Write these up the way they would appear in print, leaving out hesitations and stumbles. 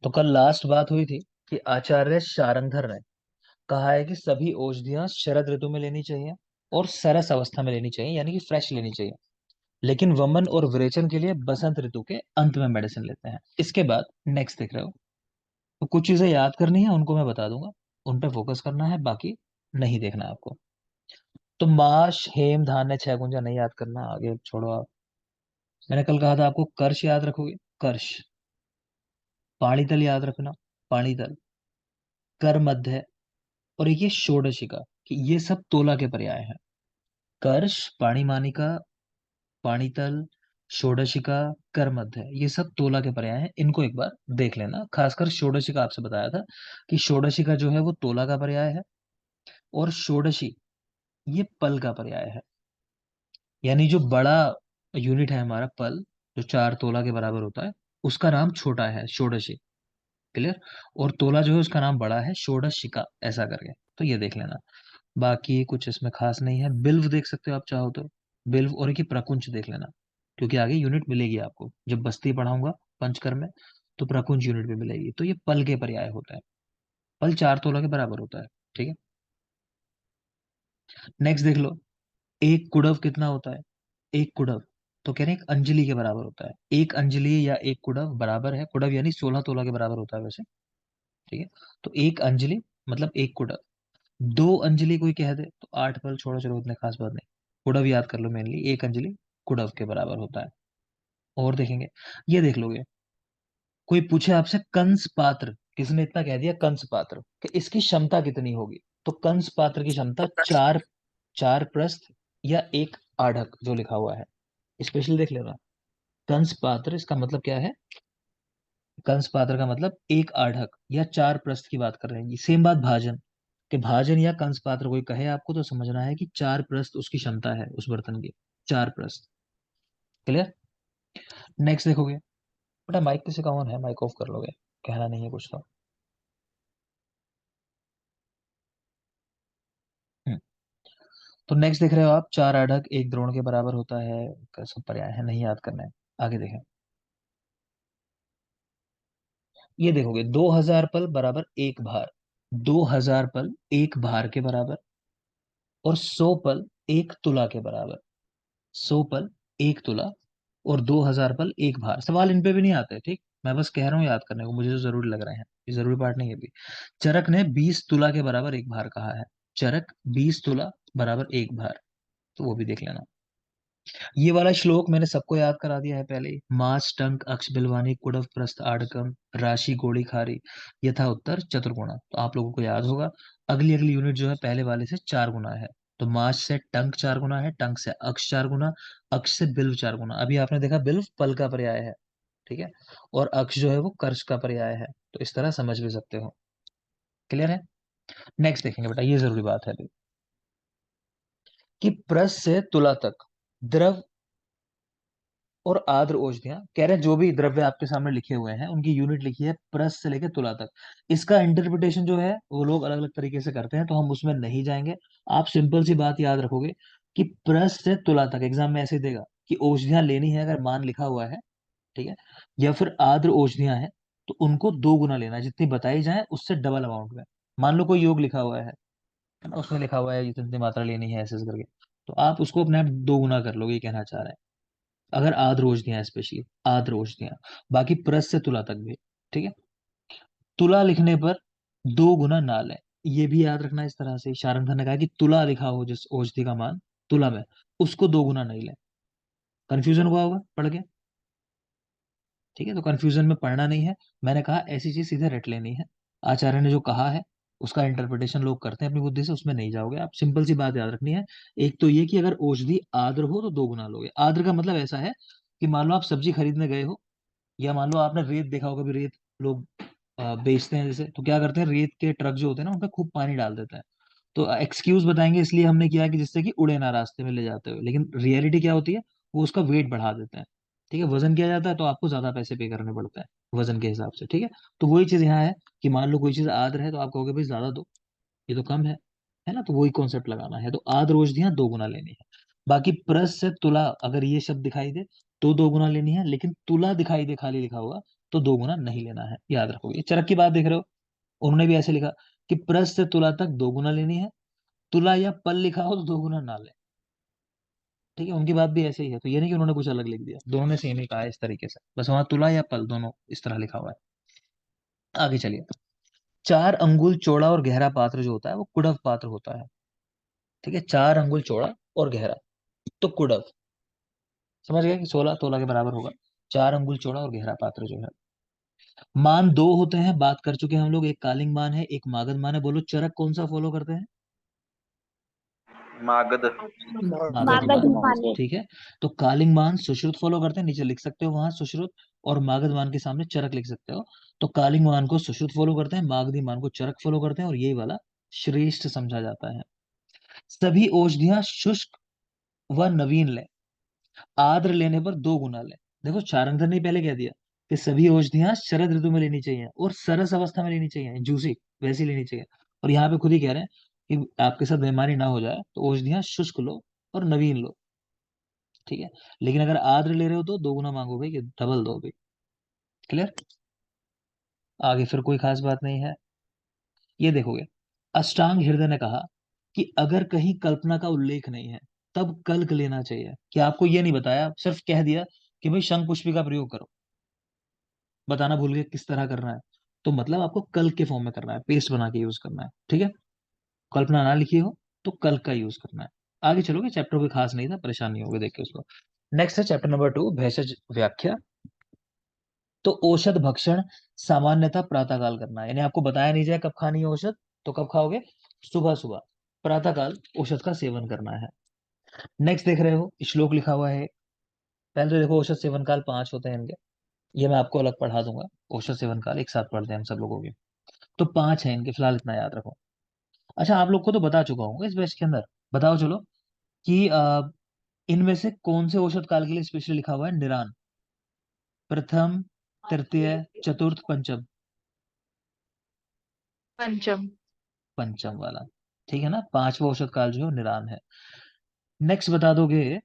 तो कल लास्ट बात हुई थी कि आचार्य शारंगधर ने कहा है कि सभी औषधियां शरद ऋतु में लेनी चाहिए और सरस अवस्था में लेनी चाहिए, यानी कि फ्रेश लेनी चाहिए। लेकिन वमन और विरेचन के लिए बसंत ऋतु के अंत में मेडिसिन लेते हैं। इसके बाद नेक्स्ट देख रहे हो, तो कुछ चीजें याद करनी है, उनको मैं बता दूंगा, उन पे फोकस करना है, बाकी नहीं देखना है आपको। तो माश हेम धान्य छह गुंजा नहीं याद करना, आगे छोड़ो आप। मैंने कल कहा था आपको कर्ष याद रखोगे, कर्ष। पाणितल याद रखना, पाणितल। कर मध्य और ये षोडशिका, कि ये सब तोला के पर्याय हैं। कर्ष, पाणिमानिका, पाणितल, षोडशिका, कर मध्य, ये सब तोला के पर्याय हैं। इनको एक बार देख लेना। खासकर षोडशिका आपसे बताया था कि षोडशिका जो है वो तोला का पर्याय है, और षोडशी ये पल का पर्याय है। यानी जो बड़ा यूनिट है हमारा पल, जो 4 तोला के बराबर होता है, उसका नाम छोटा है षोडशी। क्लियर। और तोला जो है उसका नाम बड़ा है, षोडशिका, ऐसा करके। तो ये देख लेना। बाकी कुछ इसमें खास नहीं है। बिल्व देख सकते हो आप चाहो तो, बिल्व, और एक ही प्रकुंच देख लेना, क्योंकि आगे यूनिट मिलेगी आपको जब बस्ती पढ़ाऊंगा पंचकर्म में, तो प्रकुंच यूनिट भी मिलेगी। तो ये पल के पर्याय होता है। पल 4 तोला के बराबर होता है। ठीक है। नेक्स्ट देख लो, एक कुड़व कितना होता है? एक कुड़व, तो कह रहे हैं एक अंजलि के बराबर होता है। एक अंजलि या एक कुड़व बराबर है, कुड़व यानी 16 तोला के बराबर होता है वैसे। ठीक है। तो एक अंजलि मतलब एक कुड़व। 2 अंजलि कोई कह दे तो 8 पल, छोड़ो चलो, इतने खास बात नहीं। कुड़व याद कर लो, मेनली एक अंजलि कुड़व के बराबर होता है। और देखेंगे, ये देख लोगे, कोई पूछे आपसे कंस पात्र, किसने इतना कह दिया कंस पात्र, कि इसकी क्षमता कितनी होगी, तो कंस पात्र की क्षमता चार, 4 प्रस्थ या एक आढ़क जो लिखा हुआ है, स्पेशली देख लेना। कंस पात्र इसका मतलब क्या है? कंस पात्र का मतलब एक आढ़क या 4 प्रस्थ की बात कर रहे हैं जी। सेम बात भाजन, कि भाजन या कंस पात्र कोई कहे आपको, तो समझना है कि 4 प्रस्थ उसकी क्षमता है उस बर्तन की। 4 प्रस्थ। क्लियर। नेक्स्ट देखोगे, बेटा माइक किसी का ऑन है, माइक ऑफ कर लोगे, कहना नहीं है कुछ तो। हम्म। तो नेक्स्ट देख रहे हो आप, 4 आढ़क एक द्रोण के बराबर होता है, का सब पर्याय है, नहीं याद करना है। आगे देखें, ये देखोगे 2000 पल बराबर एक भार। 2000 पल एक भार के बराबर, और 100 पल एक तुला के बराबर। 100 पल एक तुला, और 2000 पल एक भार। सवाल इन पे भी नहीं आते, ठीक, मैं बस कह रहा हूँ याद करने को, मुझे जो जरूरी लग रहे हैं, ये जरूरी पार्ट नहीं है भी। चरक ने 20 तुला के बराबर एक भार कहा है। चरक 20 तुला बराबर एक भार, तो वो भी देख लेना। ये वाला श्लोक मैंने सबको याद करा दिया है पहले ही। मास टंक अक्ष बिलवानी कुड़व प्रस्थ आडकम राशि गोड़ी खारी यथा उत्तर चतुर्गुणा, तो आप लोगों को याद होगा। अगली अगली यूनिट जो है पहले वाले से 4 गुना है। तो मास से टंक 4 गुना है, टंक से अक्ष 4 गुना, अक्ष से बिल्व 4 गुना। अभी आपने देखा बिल्व पल का पर्याय है, ठीक है, और अक्ष जो है वो कर्ष का पर्याय है। तो इस तरह समझ भी सकते हो। क्लियर है। नेक्स्ट देखेंगे बेटा, ये जरूरी बात है अभी, कि प्रस से तुला तक द्रव और आद्र औषधियां, कह रहे हैं जो भी द्रव्य आपके सामने लिखे हुए हैं उनकी यूनिट लिखी है प्रस से लेकर तुला तक। इसका इंटरप्रिटेशन जो है वो लोग अलग अलग तरीके से करते हैं, तो हम उसमें नहीं जाएंगे। आप सिंपल सी बात याद रखोगे कि प्रस से तुला तक एग्जाम में ऐसे ही देगा कि औषधियां लेनी है, अगर मान लिखा हुआ है, ठीक है, या फिर आद्र औषधियां हैं, तो उनको 2 गुना लेना है, जितनी बताई जाए उससे डबल अमाउंट में। मान लो कोई योग लिखा हुआ है ना, उसमें लिखा हुआ है इतनी मात्रा लेनी है ऐसे ऐसे करके, तो आप उसको अपने आप 2 गुना कर लोगे, ये कहना चाह रहे हैं। अगर आद्र औषधियां, स्पेशली आद्र औषधियां, बाकी प्रस से तुला तक भी, ठीक है। तुला लिखने पर 2 गुना ना लें, ये भी याद रखना। इस तरह से शारंगधर ने कहा कि तुला लिखा हो जिस औषधि का मान तुला में, उसको 2 गुना नहीं लें। कंफ्यूजन हुआ होगा पढ़ के, ठीक है, तो कंफ्यूजन में पढ़ना नहीं है। मैंने कहा ऐसी चीज सीधे रट लेनी है। आचार्य ने जो कहा है उसका इंटरप्रिटेशन लोग करते हैं अपनी बुद्धि से, उसमें नहीं जाओगे आप। सिंपल सी बात याद रखनी है। एक तो ये कि अगर औषधि आद्र हो तो 2 गुना लोगे। आद्र का मतलब ऐसा है कि मान लो आप सब्जी खरीदने गए हो, या मान लो आपने रेत देखा होगा, भी रेत लोग बेचते हैं जैसे, तो क्या करते हैं, रेत के ट्रक जो होते हैं ना, उनपे खूब पानी डाल देते हैं। तो एक्सक्यूज बताएंगे इसलिए हमने किया कि जिससे कि उड़े ना रास्ते में ले जाते हुए, लेकिन रियलिटी क्या होती है, वो उसका वेट बढ़ा देते हैं। ठीक है, वजन किया जाता है तो आपको ज्यादा पैसे पे करने पड़ते हैं वजन के हिसाब से। ठीक है, तो वही चीज यहाँ है कि मान लो कोई चीज आद्र है तो आप कहोगे भाई ज्यादा दो, ये तो कम है ना, तो वही कॉन्सेप्ट लगाना है। तो आद्र औषधियां 2 गुना लेनी है। बाकी प्रस से तुला अगर ये शब्द दिखाई दे, तो दो गुना लेनी है, लेकिन तुला दिखाई दे खाली लिखा हुआ तो दो गुना नहीं लेना है, याद रखोगे। चरक की बात देख रहे हो, उन्होंने भी ऐसे लिखा कि प्रस से तुला तक दो गुना लेनी है, तुला या पल लिखा हो तो दो गुना ना ले। ठीक है, उनकी बात भी ऐसे ही है, तो ये नहीं कि उन्होंने कुछ अलग लिख दिया, दोनों ने सेम ही कहा है इस तरीके से, बस वहां तुला या पल दोनों इस तरह लिखा हुआ है। आगे चलिए। 4 अंगुल चौड़ा और गहरा पात्र जो होता है वो कुड़व पात्र होता है। ठीक है, 4 अंगुल चौड़ा और गहरा तो कुड़व। समझ गए कि 16 तोला के बराबर होगा 4 अंगुल चौड़ा और गहरा पात्र जो है। मान दो होते हैं, बात कर चुके हैं हम लोग, एक कालिंग मान है एक मागध मान है। बोलो चरक कौन सा फॉलो करते हैं? मागध। मागध मागध मान। मान। ठीक है, तो कालिंग मान सुश्रुत फॉलो करते हैं, नीचे लिख सकते हो वहां सुश्रुत, और मागध मान के सामने चरक लिख सकते हो। तो कालिंग मान को सुश्रुत फॉलो करते हैं, मागधी मान को चरक फॉलो करते हैं, और यही वाला श्रेष्ठ समझा जाता है। सभी औषधियां शुष्क व नवीन ले, आर्द्र लेने पर दो गुना ले। देखो चारणधर ने पहले कह दिया कि सभी औषधियां शरद ऋतु में लेनी चाहिए और सरस अवस्था में लेनी चाहिए, जूसी वैसी लेनी चाहिए। और यहाँ पे खुद ही कह रहे हैं कि आपके साथ बीमारी ना हो जाए तो औषधियां शुष्क लो और नवीन लो। ठीक है, लेकिन अगर आर्द्र ले रहे हो तो दो गुना मांगोगे कि डबल दोगे। क्लियर? आगे फिर कोई खास बात नहीं है। ये देखोगे, अष्टांग हृदय ने कहा कि अगर कहीं कल्पना का उल्लेख नहीं है तब कल्क लेना चाहिए। कि आपको ये नहीं बताया, सिर्फ कह दिया कि भाई शंख पुष्पी का प्रयोग करो, बताना भूल गए किस तरह करना है। तो मतलब आपको कल्क के फॉर्म में करना है, पेस्ट बना के यूज करना है। ठीक है, कल्पना ना लिखी हो तो कल्क का यूज करना है। आगे चलोगे, चैप्टर कोई खास नहीं था, परेशान नहीं होगे देख के उसको। नेक्स्ट है चैप्टर नंबर 2, भेषज व्याख्या। तो औषध भक्षण सामान्यतः प्रातः काल करना है, यानी आपको बताया नहीं जाए कब खानी है औषध, तो कब खाओगे? सुबह सुबह, प्रातः काल औषध का सेवन करना है। नेक्स्ट देख रहे हो, श्लोक लिखा हुआ है। पहले तो देखो औषध सेवन काल 5 होते हैं इनके, ये मैं आपको अलग पढ़ा दूंगा। औषध सेवन काल एक साथ पढ़ते हैं हम सब लोगों के, तो 5 है इनके, फिलहाल इतना याद रखो। अच्छा, आप लोग को तो बता चुका हूँ इस बैच के अंदर। बताओ चलो कि इनमें से कौन से औषध काल के लिए स्पेशली लिखा हुआ है निरान? प्रथम, तृतीय, चतुर्थ, पंचम। पंचम। पंचम वाला। ठीक है ना, पांचवा औषध काल जो है निरान है। नेक्स्ट बता दोगे,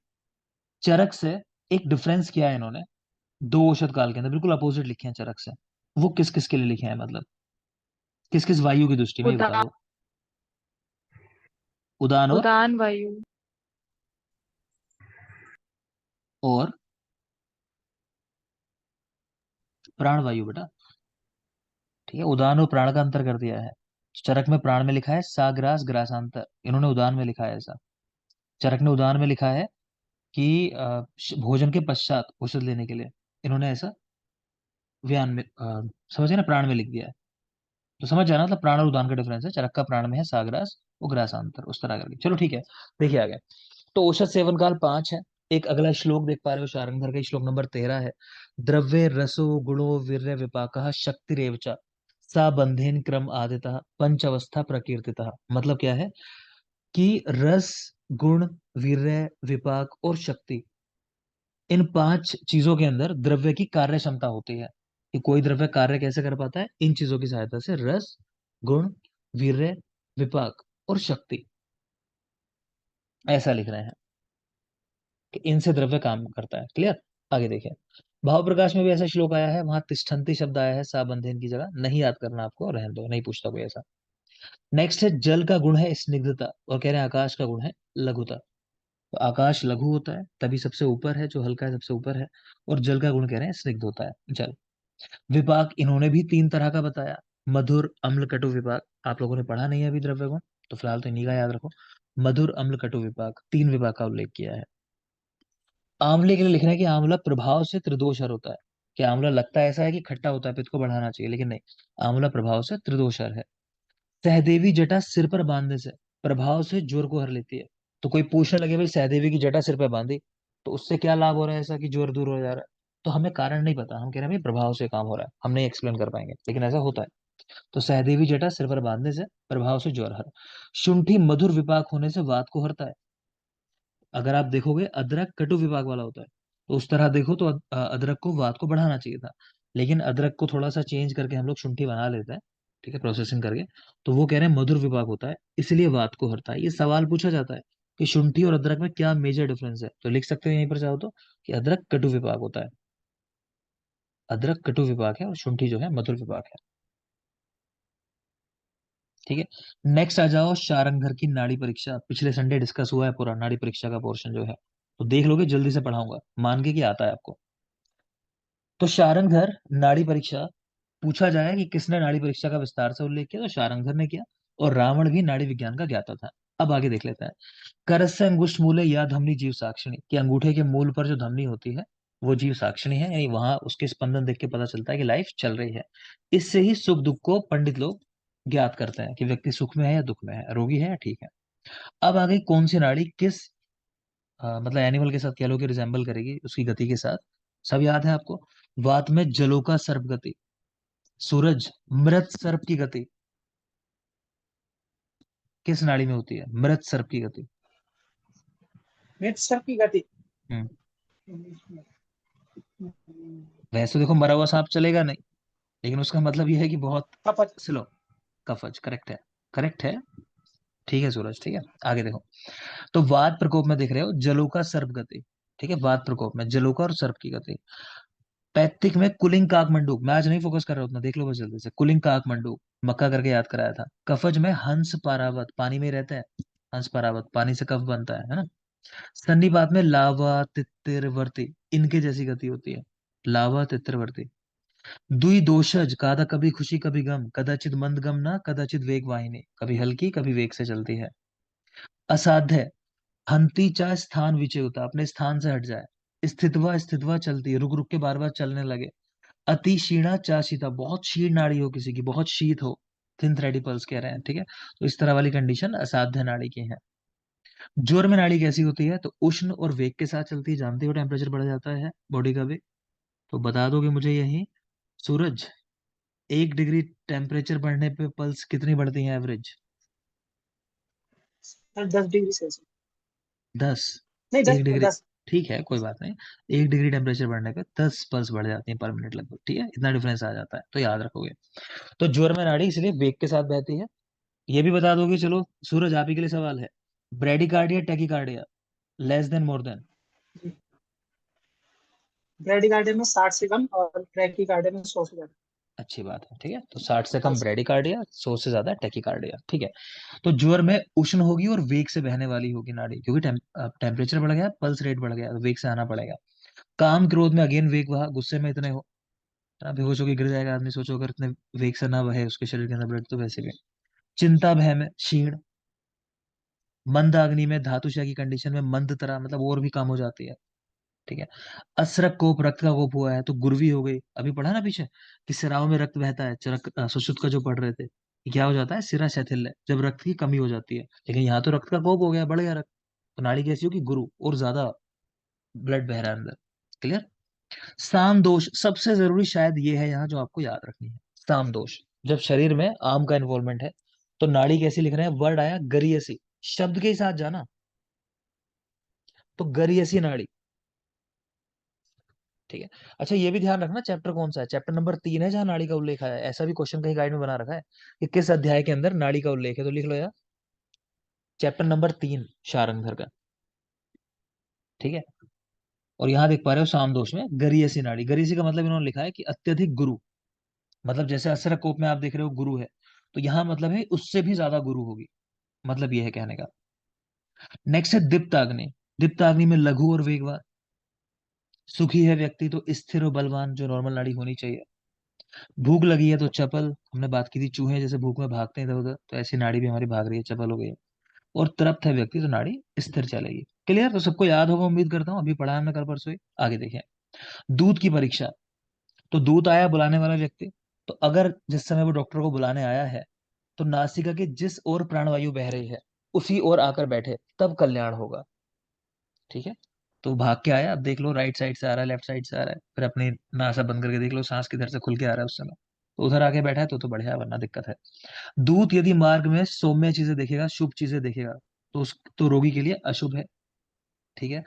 चरक से एक डिफरेंस किया है इन्होंने, दो औषध काल के अंदर बिल्कुल अपोजिट लिखे हैं चरक से। वो किस किस के लिए लिखे हैं, मतलब किस किस वायु की दृष्टि में, ये बता उदान। दो। उदान उदान वायु। और प्राण वायु बेटा। ठीक है, उदान और प्राण का अंतर कर दिया है। चरक में प्राण में लिखा है साग्रास ग्रासांतर, इन्होंने उदान में लिखा है ऐसा। चरक ने उदान में लिखा है कि भोजन के पश्चात औषध लेने के लिए, इन्होंने ऐसा व्यान में समझे ना, प्राण में लिख दिया है। तो समझ जाना, मतलब प्राण और उदान का डिफरेंस है, चरक का प्राण में है साग्रास, वो ग्रासांतर, उस तरह करके। चलो ठीक है, देखिए आगे। तो औषध सेवन काल 5 है। एक अगला श्लोक देख पा रहे हो, शारंगधर का श्लोक नंबर 13 है। द्रव्य रसो गुणो वीर्य विपाक शक्तिरेवच सा बंधेन क्रम आदितः पंचअवस्था प्रकीर्तितः। मतलब क्या है कि रस, गुण, वीर्य, विपाक और शक्ति, इन 5 चीजों के अंदर द्रव्य की कार्य क्षमता होती है। कि कोई द्रव्य कार्य कैसे कर पाता है, इन चीजों की सहायता से, रस, गुण, वीर्य, विपाक और शक्ति, ऐसा लिख रहे हैं कि इनसे द्रव्य काम करता है। क्लियर? आगे देखिए, भाव प्रकाश में भी ऐसा श्लोक आया है, वहां तिष्ठन्ति शब्द आया है साबंधेन की जगह, नहीं याद करना आपको, रहने दो, नहीं पूछता कोई ऐसा। नेक्स्ट है जल का गुण है स्निग्धता, और कह रहे हैं आकाश का गुण है लघुता। तो आकाश लघु होता है तभी सबसे ऊपर है, जो हल्का है सबसे ऊपर है, और जल का गुण कह रहे हैं स्निग्ध होता है जल। विपाक इन्होंने भी 3 तरह का बताया, मधुर, अम्ल, कटु विपाक। आप लोगों ने पढ़ा नहीं है अभी द्रव्य गुण, तो फिलहाल तो इन्हीं का याद रखो। मधुर, अम्ल, कटु विपाक, 3 विपाक का उल्लेख किया है। आंवले के लिए लिखना है कि आंवला प्रभाव से त्रिदोषर होता है। कि आंवला लगता ऐसा है कि खट्टा होता है, पित्त को बढ़ाना चाहिए, लेकिन नहीं, आंवला प्रभाव से त्रिदोषर है। सहदेवी जटा सिर पर बांधने से प्रभाव से ज्वर को हर लेती है। तो कोई पूछने लगे भाई सहदेवी की जटा सिर पर बांधी तो उससे क्या लाभ हो रहा है, ऐसा कि ज्वर दूर हो जा रहा है? तो हमें कारण नहीं पता, हम कह रहे हैं भाई प्रभाव से काम हो रहा है, हम नहीं एक्सप्लेन कर पाएंगे, लेकिन ऐसा होता है। तो सहदेवी जटा सिर पर बांधने से प्रभाव से ज्वर हर। शुंठी मधुर विपाक होने से वात को हरता है। अगर आप देखोगे अदरक कटु विभाग वाला होता है, तो उस तरह देखो तो अदरक को वात को बढ़ाना चाहिए था, लेकिन अदरक को थोड़ा सा चेंज करके हम लोग शुंठी बना लेते हैं। ठीक है, प्रोसेसिंग करके। तो वो कह रहे हैं मधुर विभाग होता है इसलिए वात को हरता है, ये सवाल पूछा जाता है। कि शुंठी और अदरक में क्या मेजर डिफरेंस है, तो लिख सकते हो यहीं पर चाहो तो कि अदरक कटु विपाक होता है, अदरक कटु विपाक है और शुंठी जो है मधुर विपाक है। ठीक है। नेक्स्ट आ जाओ, शारंगधर की नाड़ी परीक्षा। पिछले संडे डिस्कस हुआ है पूरा नाड़ी परीक्षा का पोर्शन जो है, तो देख लोगे, जल्दी से पढ़ाऊंगा, मान के कि आता है आपको। तो शारंगधर नाड़ी परीक्षा, पूछा जाए कि किसने नाड़ी परीक्षा का विस्तार से उल्लेख किया, तो शारंगधर ने किया, और रावण भी नाड़ी विज्ञान का ज्ञाता था। अब आगे देख लेते हैं। करस्य अंगुष्ठ मूले या धमनी जीव साक्षिणी, कि अंगूठे के मूल पर जो धमनी होती है वो जीव साक्षिणी है, यानी वहां उसके स्पंदन देख के पता चलता है कि लाइफ चल रही है। इससे ही सुख दुख को पंडित लोग ज्ञात करते हैं कि व्यक्ति सुख में है या दुख में है, रोगी है या ठीक है। अब आ गई कौन सी नाड़ी किस मतलब एनिमल के साथ कह लो कि रिजेंबल करेगी उसकी गति के साथ। सब याद है आपको। वात में जलों का सर्प गति, सूरज मृत सर्प की गति किस नाड़ी में होती है, मृत सर्प की गति। मिक्सर की गति। हम्म वैसे तो देखो मरा हुआ सांप चलेगा नहीं, लेकिन उसका मतलब यह है कि बहुत कपच। स्लो। कफज करेक्ट है, करेक्ट है। ठीक है सूरज, ठीक है। आगे देखो। तो वात प्रकोप में देख रहे हो जलों का सर्प गति, ठीक है, वात प्रकोप में जलों का और सर्प की गति। पैतृक में कुलिंग काक मंडूक, मैं आज नहीं फोकस कर रहा हूँ उतना, देख लो बस जल्दी से। कुलिंग काक मंडूक मक्का करके याद कराया था। कफज में हंस पारावत, पानी में ही रहता है, हंस पारावत, पानी से कफ बनता है ना। सन्निपात में लावा तित्तिरवर्ती, इनके जैसी गति होती है, लावा तित्तिरवर्ती। दुई दोषज, कादा कभी खुशी कभी गम, कदाचित मंद गम ना कदाचित वेग वाहिनी, कभी हल्की कभी वेग से चलती है। असाध्य, हंती चा स्थान विचेयता, अपने स्थान से हट जाए। स्थितवा स्थितवा चलती है, रुक रुक के बार बार चलने लगे। अति क्षीणा चा शीता, बहुत क्षीण नाड़ी हो किसी की, बहुत शीत हो, थिन थ्रेडी पल्स कह रहे हैं, ठीक है। तो इस तरह वाली कंडीशन असाध्य नाड़ी की है। ज्वर में नाड़ी कैसी होती है, तो उष्ण और वेग के साथ चलती है, जानते हो टेम्परेचर बढ़ जाता है बॉडी का भी। तो बता दोगे मुझे यही सूरज, 1 डिग्री टेम्परेचर बढ़ने पे पल्स कितनी बढ़ती है एवरेज। 10 degree Celsius. 10। नहीं, एक दस डिग्री दस ठीक है, कोई बात नहीं। 1 डिग्री टेम्परेचर बढ़ने पे 10 पल्स बढ़ जाती है पर मिनट लगभग, ठीक है, इतना डिफरेंस आ जाता है, तो याद रखोगे। तो ज्वर में नाड़ी इसलिए वेग के साथ बहती है। ये भी बता दोगे, चलो सूरज आप ही के लिए सवाल है। Bradycardia tachycardia, less than more than. Bradycardia में 60 से कम और ब्रैकीकार्डिया में 100 से ज्यादा। अच्छी बात है, ठीक है। तो 60 से कम बस। ब्रेडिकार्डिया, 100 से ज्यादा टेकिकार्डिया, ठीक है। तो ज्वर में उष्ण होगी और वेग से बहने वाली होगी नाड़ी, क्योंकि टेम्परेचर बढ़ गया, पल्स रेट बढ़ गया, तो वेग से आना पड़ेगा। काम क्रोध में अगेन वेग वहा, गुस्से में इतने हो, है ना, बेहोश होकर गिर जाएगा आदमी, सोचो अगर इतने वेग से ना बहे उसके शरीर के अंदर ब्लड, तो वैसे भी। चिंता भय में क्षीण, मंद अग्नि में धातुशय की कंडीशन में मंद तरह, मतलब और भी कम हो जाती है, ठीक है। असरक कोप, रक्त का कोप हुआ है तो गुर्वी हो गई, अभी पढ़ा ना पीछे कि सिराओं में रक्त बहता है, चरक सुश्रुत का जो पढ़ रहे थे, कि क्या हो जाता है, सिरा शैथिल्य, जब रक्त की कमी हो जाती है। लेकिन यहाँ तो रक्त का कोप हो गया, बढ़ गया रक्त, तो नाड़ी कैसी होगी, गुरु, और ज्यादा ब्लड बह रहा है अंदर। क्लियर। साम दोष सबसे जरूरी शायद ये है यहाँ जो आपको याद रखनी है। साम दोष, जब शरीर में आम का इन्वॉल्वमेंट है, तो नाड़ी कैसी लिख रहे हैं, वर्ड आया गरियसी, शब्द के ही साथ जाना, तो गरियसी नाड़ी, ठीक है। अच्छा ये भी ध्यान रखना, चैप्टर कौन सा है, चैप्टर नंबर 3 है जहाँ नाड़ी का उल्लेख है, ऐसा भी क्वेश्चन कहीं गाइड में बना रखा है कि किस अध्याय के अंदर नाड़ी का उल्लेख है, तो लिख लो यार, चैप्टर नंबर 3 शारंगधर का, ठीक है। और यहाँ देख पा रहे हो सामदोष में गरियसी नाड़ी, गरियसी का मतलब इन्होंने लिखा है कि अत्यधिक गुरु, मतलब जैसे असरक कोप में आप देख रहे हो गुरु है, तो यहाँ मतलब है उससे भी ज्यादा गुरु होगी, मतलब ये है कहने का। नेक्स्ट है दीप्ताग्नि, दीप्ताग्नि में लघु और वेगवान। सुखी है व्यक्ति तो स्थिर और बलवान, जो नॉर्मल नाड़ी होनी चाहिए। भूख लगी है तो चपल, हमने बात की थी, चूहे जैसे भूख में भागते हैं इधर उधर, तो ऐसी नाड़ी भी हमारी भाग रही है, चपल हो गई है। और तृप्त है व्यक्ति तो नाड़ी स्थिर चलेगी। क्लियर, तो सबको याद होगा उम्मीद करता हूँ, अभी पढ़ा है हमने कल परसों ही। आगे देखें। दूध की परीक्षा, तो दूध आया बुलाने वाला व्यक्ति, तो अगर जिस समय वो डॉक्टर को बुलाने आया है, तो नासिका के जिस ओर प्राणवायु बह रही है उसी ओर आकर बैठे, तब कल्याण होगा, ठीक है। तो भाग के आया, अब देख लो राइट साइड से आ रहा है, लेफ्ट साइड से आ रहा है, फिर अपनी नासा बंद करके देख लो सांस किधर से खुल के आ रहा है उस समय, तो उधर आके बैठा है तो बढ़िया, वरना दिक्कत है। दूत यदि मार्ग में सौम्य चीजें देखेगा, शुभ चीजें देखेगा, तो उस तो रोगी के लिए अशुभ है, ठीक है।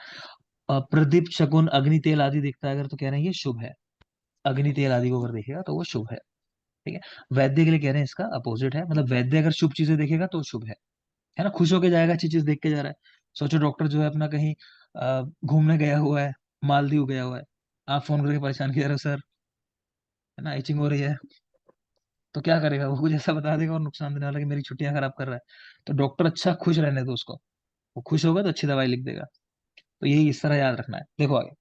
प्रदीप शकुन अग्नि तेल आदि दिखता है अगर, तो कह रहे हैं ये शुभ है, अग्नि तेल आदि को अगर देखेगा तो वो शुभ है, ठीक है। वैद्य के लिए कह रहे हैं इसका अपोजिट है, मतलब वैद्य अगर शुभ चीजें देखेगा तो शुभ है ना, खुश होके जाएगा अच्छी चीज देख के जा रहा है। सोचो डॉक्टर जो है अपना कहीं घूमने गया हुआ है, मालदीव गया हुआ है, आप फोन करके परेशान किया रहे सर, है ना, इचिंग हो रही है, तो क्या करेगा वो? कुछ ऐसा बता देगा और नुकसान देने वाला कि मेरी छुट्टियां खराब कर रहा है। तो डॉक्टर अच्छा खुश रहने दो उसको, वो खुश होगा तो अच्छी दवाई लिख देगा। तो यही इस तरह याद रखना है। देखो आगे,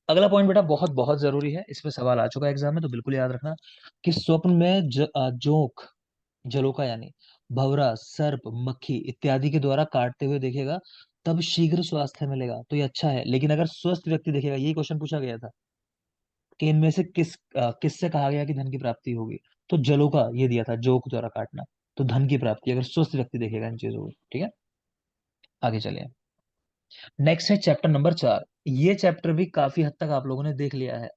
अगला पॉइंट बेटा बहुत बहुत जरूरी है, इस पे सवाल आ चुका है एग्जाम में, तो बिल्कुल याद रखना कि स्वप्न में जोंक, जलोका यानी भंवरा, सर्प, मक्खी इत्यादि के द्वारा काटते हुए देखेगा तब शीघ्र स्वास्थ्य मिलेगा, तो ये अच्छा है। लेकिन अगर स्वस्थ व्यक्ति देखेगा, यही क्वेश्चन पूछा गया था कि इनमें से किससे कहा गया कि धन की प्राप्ति होगी, तो जलोका ये दिया था, जोक द्वारा काटना, तो धन की प्राप्ति अगर स्वस्थ व्यक्ति देखेगा इन चीजों को। ठीक है, आगे चलिए। नेक्स्ट है चैप्टर नंबर 4। ये चैप्टर भी काफी हद तक आप लोगों ने देख लिया है।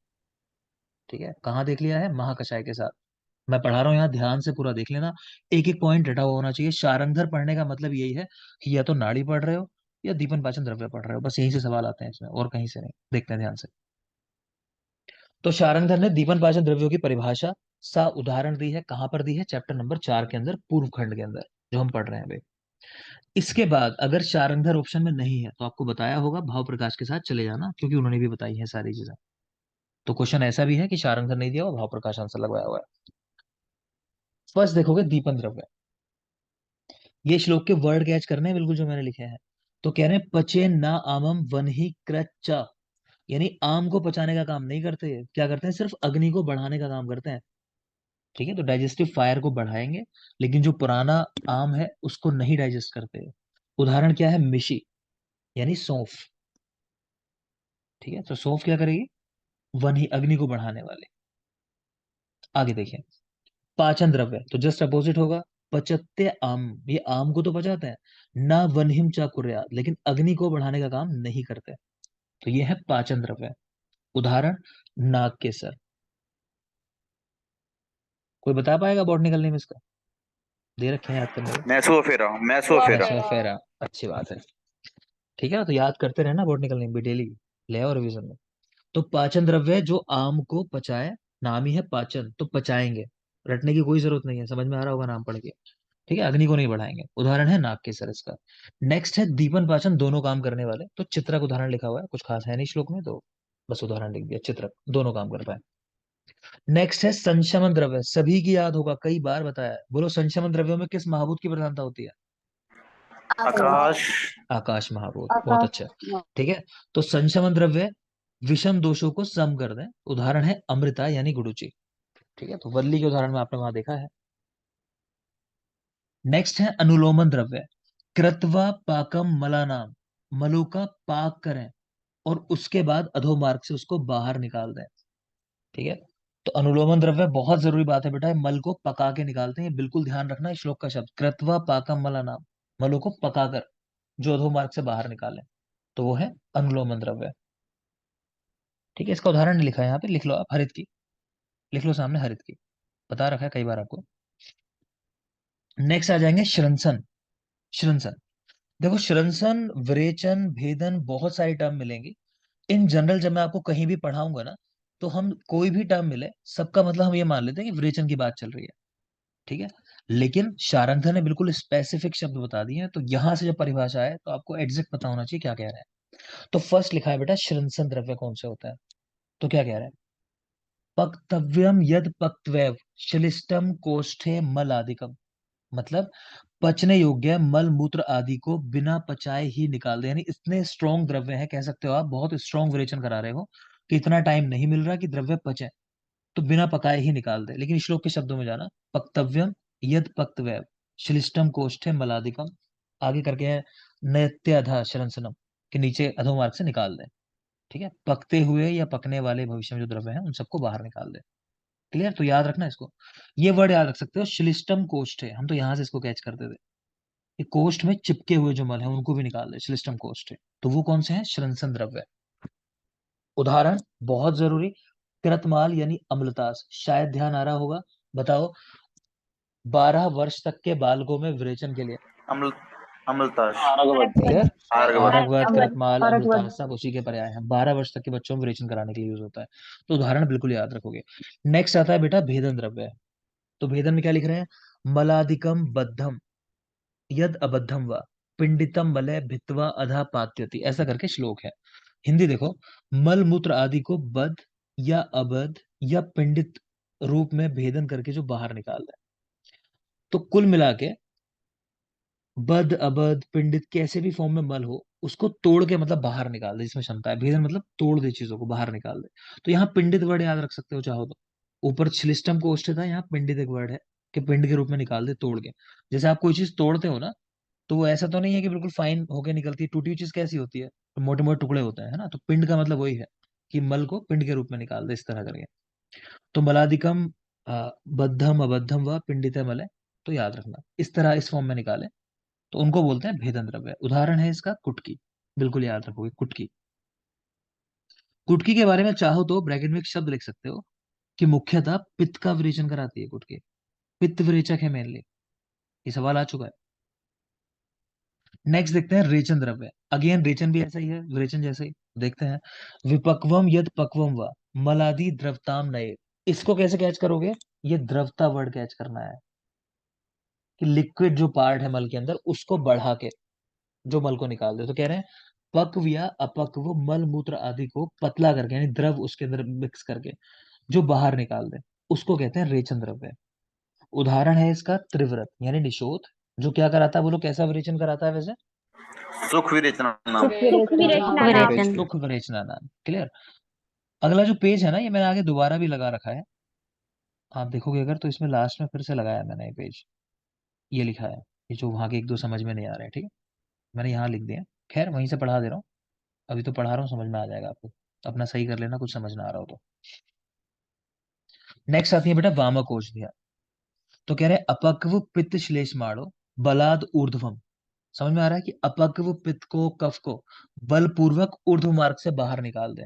ठीक है, कहाँ देख लिया है? महाकषाय के साथ। मैं पढ़ा रहा हूँ यहाँ, ध्यान से पूरा देख लेना, एक एक पॉइंट रटा हुआ होना चाहिए। शारंगधर पढ़ने का मतलब यही है कि या तो नाड़ी पढ़ रहे हो या दीपन पाचन द्रव्य पढ़ रहे हो, बस यहीं से सवाल आते हैं इसमें, और कहीं से नहीं। देखते हैं ध्यान से। तो शारंगधर ने दीपन पाचन द्रव्यों की परिभाषा सा उदाहरण दी है, कहां पर दी है? चैप्टर नंबर 4 के अंदर, पूर्व खंड के अंदर, जो हम पढ़ रहे हैं अभी। इसके बाद अगर शारंगधर ऑप्शन में नहीं है तो आपको बताया होगा भाव प्रकाश के साथ चले जाना, क्योंकि उन्होंने भी बताई है सारी चीजें। तो क्वेश्चन ऐसा भी है कि शारंगधर नहीं दिया हुआ, भाव प्रकाश आंसर लगवाया हुआ है। फर्स्ट देखोगे दीपन द्रव्य, ये श्लोक के वर्ड कैच करने हैं बिल्कुल जो मैंने लिखे हैं। तो कह रहे हैं पचे ना आमम वन ही क्रचा, यानी आम को पचाने का काम नहीं करते, क्या करते हैं? सिर्फ अग्नि को बढ़ाने का काम करते हैं। ठीक है, तो डाइजेस्टिव फायर को बढ़ाएंगे, लेकिन जो पुराना आम है उसको नहीं डाइजेस्ट करते। उदाहरण क्या है? मिशी यानी सौंफ। ठीक है, तो सौंफ क्या करेगी? वन ही, अग्नि को बढ़ाने वाले। आगे देखिए, पाचन द्रव्य तो जस्ट अपोजिट होगा। पचत्य आम, ये आम को तो पचाते हैं ना, वनहिम चाकुर्या, लेकिन अग्नि को बढ़ाने का काम नहीं करते। तो ये है पाचन द्रव्य। उदाहरण, नाग केसर। कोई बता पाएगा बॉटनिकल नेम इसका? दे रखे हैं याद करने को। मैसोफेरा, मैसोफेरा। मेसोफेरा, अच्छी बात है। ठीक है ना, तो याद करते रहना बॉटनिकल नेम भी डेली, ले आओ रिवीजन में। तो पाचन द्रव्य जो आम को पचाए, नाम ही है पाचन, तो पचाएंगे, रटने की कोई जरूरत नहीं है, समझ में आ रहा होगा नाम पढ़ के। ठीक है, अग्नि को नहीं बढ़ाएंगे। उदाहरण है नाग केसर इसका। नेक्स्ट है दीपन पाचन, दोनों काम करने वाले, तो चित्रक उदाहरण लिखा हुआ है, कुछ खास है नहीं श्लोक में, तो बस उदाहरण लिख दिया, चित्रक दोनों काम करता है। नेक्स्ट है संशमन द्रव्य, सभी की याद होगा, कई बार बताया है। बोलो संशमन द्रव्यों में किस महाभूत की प्रधानता होती है? आकाश। आकाश महाभूत, बहुत अच्छा। ठीक है, तो संशमन द्रव्य विषम दोषों को सम कर दें, उदाहरण है अमृता यानी गुडुचि। ठीक है, तो वल्ली के उदाहरण में आपने वहां देखा है। नेक्स्ट है अनुलोमन द्रव्य, कृत्वा पाकम मलानाम, मलों का पाक करें और उसके बाद अधोमार्ग से उसको बाहर निकाल दें। ठीक है, तो अनुलोमन द्रव्य बहुत जरूरी बात है बेटा, मल को पका के निकालते हैं, बिल्कुल ध्यान रखना है श्लोक का शब्द, कृत्वा पाकम मलानाम, मलों को पकाकर जो अधोमार्ग से बाहर निकालें, तो वो है अनुलोमन द्रव्य। ठीक है, इसका उदाहरण नहीं लिखा है यहाँ पे, लिख लो आप, हरित की लिख लो सामने, हरित की बता रखा है कई बार आपको। नेक्स्ट आ जाएंगे श्रंसन। श्रंसन, देखो श्रंसन, विरेचन, भेदन, बहुत सारी टर्म मिलेंगी। इन जनरल जब मैं आपको कहीं भी पढ़ाऊंगा ना, तो हम कोई भी टर्म मिले, सबका मतलब हम ये मान लेते हैं कि विरेचन की बात चल रही है। ठीक है, लेकिन शारंगधर ने बिल्कुल स्पेसिफिक शब्द बता दिए हैं, तो यहां से जब परिभाषा है तो आपको एग्जैक्ट पता होना चाहिए क्या कह रहा है। तो फर्स्ट लिखा है बेटा, श्रंसन द्रव्य कौन से होता है? तो क्या कह रहा है? पक्तव्यम यद पक्तवैव श्लिष्टम कोष्ठे मलादिकम, मतलब पचने योग्य मल मूत्र आदि को बिना पचाए ही निकाल दे, यानी इतने स्ट्रॉन्ग द्रव्य है, कह सकते हो आप बहुत स्ट्रॉन्ग विरेचन करा रहे हो कि इतना टाइम नहीं मिल रहा कि द्रव्य पचे, तो बिना पकाए ही निकाल दे। लेकिन श्लोक के शब्दों में जाना, पक्तव्यम यद पक्तवैव श्लिष्टम कोष्ठे मलादिकम, आगे करके है नयत्याधा शरंसनम, के नीचे अधोमार्ग से निकाल दे। ठीक है, पकते हुए या पकने वाले भविष्य में जो द्रव्य हैं उन सबको बाहर निकाल दे। क्लियर, तो याद रखना इसको, ये वर्ड याद रख सकते हो, श्लिष्टम कोष्ठे, हम तो यहां से इसको कैच करते थे, ये कोष्ठ में चिपके हुए जो मल है उनको भी निकाल दे, श्लिष्टम कोष्ठ है। तो वो कौन से हैं? श्रंसन द्रव्य। उदाहरण बहुत जरूरी, कृतमाल यानी अम्लतास, शायद ध्यान आ रहा होगा, बताओ, 12 वर्ष तक के बालकों में विरेचन के लिए। अम्ल अम्लतास। क्लियर, आर्गवत। आरगवत, कृतमाल, अम्लतास सब उसी के पर्याय हैं, 12 वर्ष तक के बच्चों में विरेचन कराने के लिए यूज होता है। तो उदाहरण बिल्कुल याद रखोगे। नेक्स्ट आता है बेटा भेदन द्रव्य। तो भेदन में क्या लिख रहे हैं? मलादिकम बद्धम यद अबद्धम वा, पिंडितम मलय भित्वा अधा पात्यति, ऐसा करके श्लोक है। हिंदी देखो, मल मूत्र आदि को बद या अबद या पिंडित रूप में भेदन करके जो बाहर निकालता है, तो कुल मिला के बद अबद पिंडित कैसे भी फॉर्म में मल हो उसको तोड़ के मतलब बाहर निकाल दे, इसमें क्षमता है। भेदन मतलब तोड़ दे, चीजों को बाहर निकाल दे। तो यहाँ पिंडित वर्ड याद रख सकते हो चाहो तो। ऊपर श्लिष्टम को उष्ट था, यहाँ पिंडित एक वर्ड है कि पिंड के रूप में निकाल दे तोड़ के। जैसे आप कोई चीज तोड़ते हो ना, तो वो ऐसा तो नहीं है कि बिल्कुल फाइन होके निकलती है। टूटी हुई चीज कैसी होती है, तो मोटे मोटे टुकड़े होते हैं, है ना। तो पिंड का मतलब वही है कि मल को पिंड के रूप में निकाल दे, इस तरह करके। तो मलादिकम बद्धम अबद्धम व पिंडित मलय, तो याद रखना इस तरह इस फॉर्म में निकाले तो उनको बोलते हैं भेदन द्रव्य। उदाहरण है इसका कुटकी, बिल्कुल याद रखोगे कुटकी। कुटकी के बारे में चाहो तो ब्रैकेट में एक शब्द लिख सकते हो कि मुख्यतः पित्त का विरेचन कराती है कुटकी। पित्त विरेचक है मेनली। ये सवाल आ चुका है। नेक्स्ट देखते हैं रेचन द्रव्य। अगेन रेचन भी ऐसा ही है, विरेचन जैसे ही। देखते हैं, विपक्वम यद पक्वम व मलादि द्रवताम नए। इसको कैसे कैच करोगे, ये द्रवता वर्ड कैच करना है कि लिक्विड जो पार्ट है मल के अंदर उसको बढ़ा के जो मल को निकाल दे। तो कह रहे हैं पक्व या अपक्व मल मूत्र आदि को पतला करके, यानी द्रव उसके अंदर मिक्स करके जो बाहर निकाल दे, उसको कहते हैं रेचन द्रव्य। उदाहरण है इसका त्रिव्रत यानी निशोथ, जो क्या कराता है, बोलो कैसा विरेचन कराता है वैसे? सुख विरेचना नाम। सुख विरेचना नाम। सुख विरेचना नाम। क्लियर। अगला जो पेज है ना, ये मैंने आगे दोबारा भी लगा रखा है, आप देखोगे अगर तो इसमें लास्ट में फिर से लगाया मैंने ये पेज। ये लिखा है, ये जो वहां के एक दो समझ में नहीं आ रहे हैं, ठीक है, मैंने यहाँ लिख दिया। खैर वहीं से पढ़ा दे रहा हूँ, अभी तो पढ़ा रहा हूँ, समझ में आ जाएगा आपको। अपना सही कर लेना, कुछ समझ ना आ रहा हो तो। नेक्स्ट आती है बेटा वामक औषधियां। तो कह रहे हैं अपक्व पित्त श्लेष माड़ो बलाद ऊर्ध्वम। समझ में आ रहा है कि अपक्व पित्त को, कफ को बलपूर्वक ऊर्ध्व मार्ग से बाहर निकाल दे,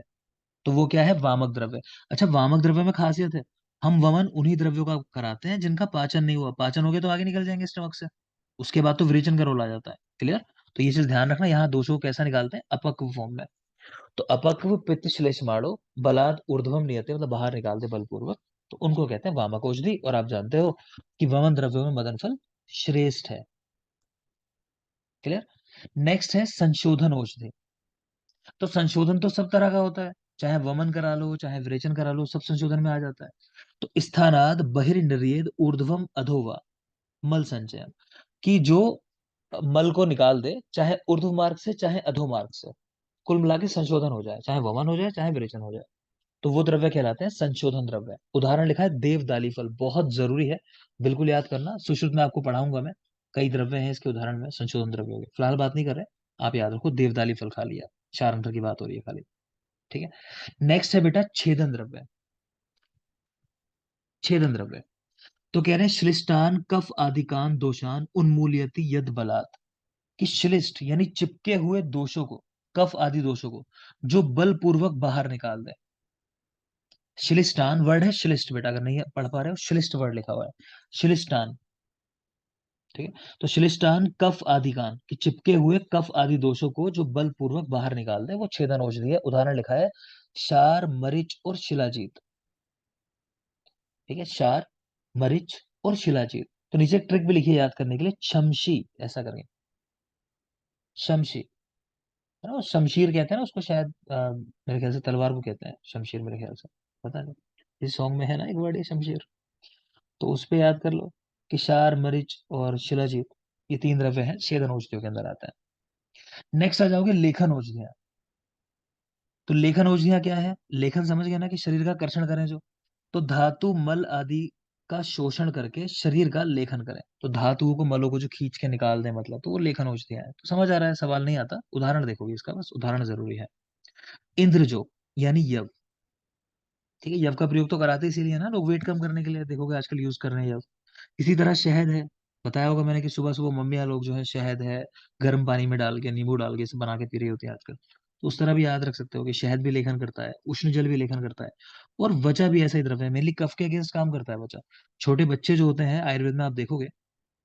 तो वो क्या है, वामक द्रव्य। अच्छा, वामक द्रव्य में खासियत है, हम वमन उन्हीं द्रव्यों का कराते हैं जिनका पाचन नहीं हुआ। पाचन हो गया तो आगे निकल जाएंगे स्टमक से, उसके बाद तो विरेचन का रोल आ जाता है। क्लियर। तो ये चीज ध्यान रखना, यहाँ दोषों को कैसा निकालते हैं, अपक्व फॉर्म में। तो अपक्व पित्त श्लेष्माणु बलात् ऊर्ध्वम नियते, मतलब बाहर निकालते बलपूर्वक, तो उनको कहते हैं वामक औषधि। और आप जानते हो कि वमन द्रव्यों में मदन फल श्रेष्ठ है। क्लियर। नेक्स्ट है संशोधन औषधि। तो संशोधन तो सब तरह का होता है, चाहे वमन करा लो चाहे विरेचन करा लो, सब संशोधन में आ जाता है। तो स्थानाद बहिर्निर्येद ऊर्ध्वम अधोवा मल संचयन, कि जो मल को निकाल दे, चाहे ऊर्ध्व मार्ग से चाहे अधो मार्ग से, कुल मिला के संशोधन हो जाए, चाहे वमन हो जाए चाहे विरेचन हो जाए, तो वो द्रव्य कहलाते हैं संशोधन द्रव्य। उदाहरण लिखा है देवदाली फल, बहुत जरूरी है, बिल्कुल याद करना। सुश्रुत में आपको पढ़ाऊंगा मैं, कई द्रव्य हैं इसके उदाहरण में संशोधन द्रव्य हो गए, फिलहाल बात नहीं कर रहे। आप याद रखो देवदाली फल खा लिया, चार अंतर की बात हो रही है खाली। ठीक है। नेक्स्ट है बेटा छेदन द्रव्य। छेदन द्रव्य, तो कह रहे हैं श्लिष्टान कफ आदिकान दोषान उन्मूल्यति यद बलात्, कि श्लिष्ट यानी चिपके हुए दोषों को, कफ आदि दोषों को जो बलपूर्वक बाहर निकाल दे। शिलिस्टान वर्ड है शिलिस्ट, बेटा अगर नहीं पढ़ पा रहे हो, शिलिस्ट वर्ड लिखा हुआ है, शिलिस्टान। ठीक है। तो शिलिस्टान कफ आदि कान, कि चिपके हुए कफ आदि दोषों को जो बलपूर्वक बाहर निकाल दे, वो छेदन औषधि है। उदाहरण लिखा है शार मरिच और शिलाजीत। ठीक है, शार मरिच और शिलाजीत। तो नीचे एक ट्रिक भी लिखी है याद करने के लिए, शमशी, ऐसा करेंगे शमशी, है ना। वो शमशीर कहते हैं ना उसको शायद, मेरे ख्याल से तलवार को कहते हैं शमशीर, मेरे ख्याल से, पता नहीं। इस सॉन्ग में है ना एक वर्ड ये शमशीर, तो उस पे याद कर लो कि क्षार मरीच और शिलाजीत, ये तीन द्रव्य हैं, छेदन औषधियों के अंदर आता है। नेक्स्ट आ जाओगे लेखन औषधियां। तो लेखन औषधियां क्या है, लेखन समझ गए ना, कि शरीर का कर्षण करें जो। तो धातु मल आदि का शोषण करके शरीर का लेखन करें, तो धातुओं को मलों को जो खींच के निकाल दें, मतलब तो वो लेखन औषधियां है। तो समझ आ रहा है, सवाल नहीं आता, उदाहरण देखोगे इसका, बस उदाहरण जरूरी है। इंद्र जो, यानी यव। ठीक है, यव का प्रयोग तो कराते इसीलिए है ना लोग, वेट कम करने के लिए, देखोगे आजकल यूज कर रहे हैं यव। इसी तरह शहद है, बताया होगा मैंने कि सुबह सुबह मम्मियाँ लोग जो है शहद है गर्म पानी में डाल के, नींबू डाल के इसे बना के पी रही होती है आजकल। तो उस तरह भी याद रख सकते हो कि शहद भी लेखन करता है, उष्ण जल भी लेखन करता है। और वचा भी ऐसा ही द्रव्य है, मेनली कफ के अगेंस्ट काम करता है वचा। छोटे बच्चे जो होते हैं आयुर्वेद में आप देखोगे,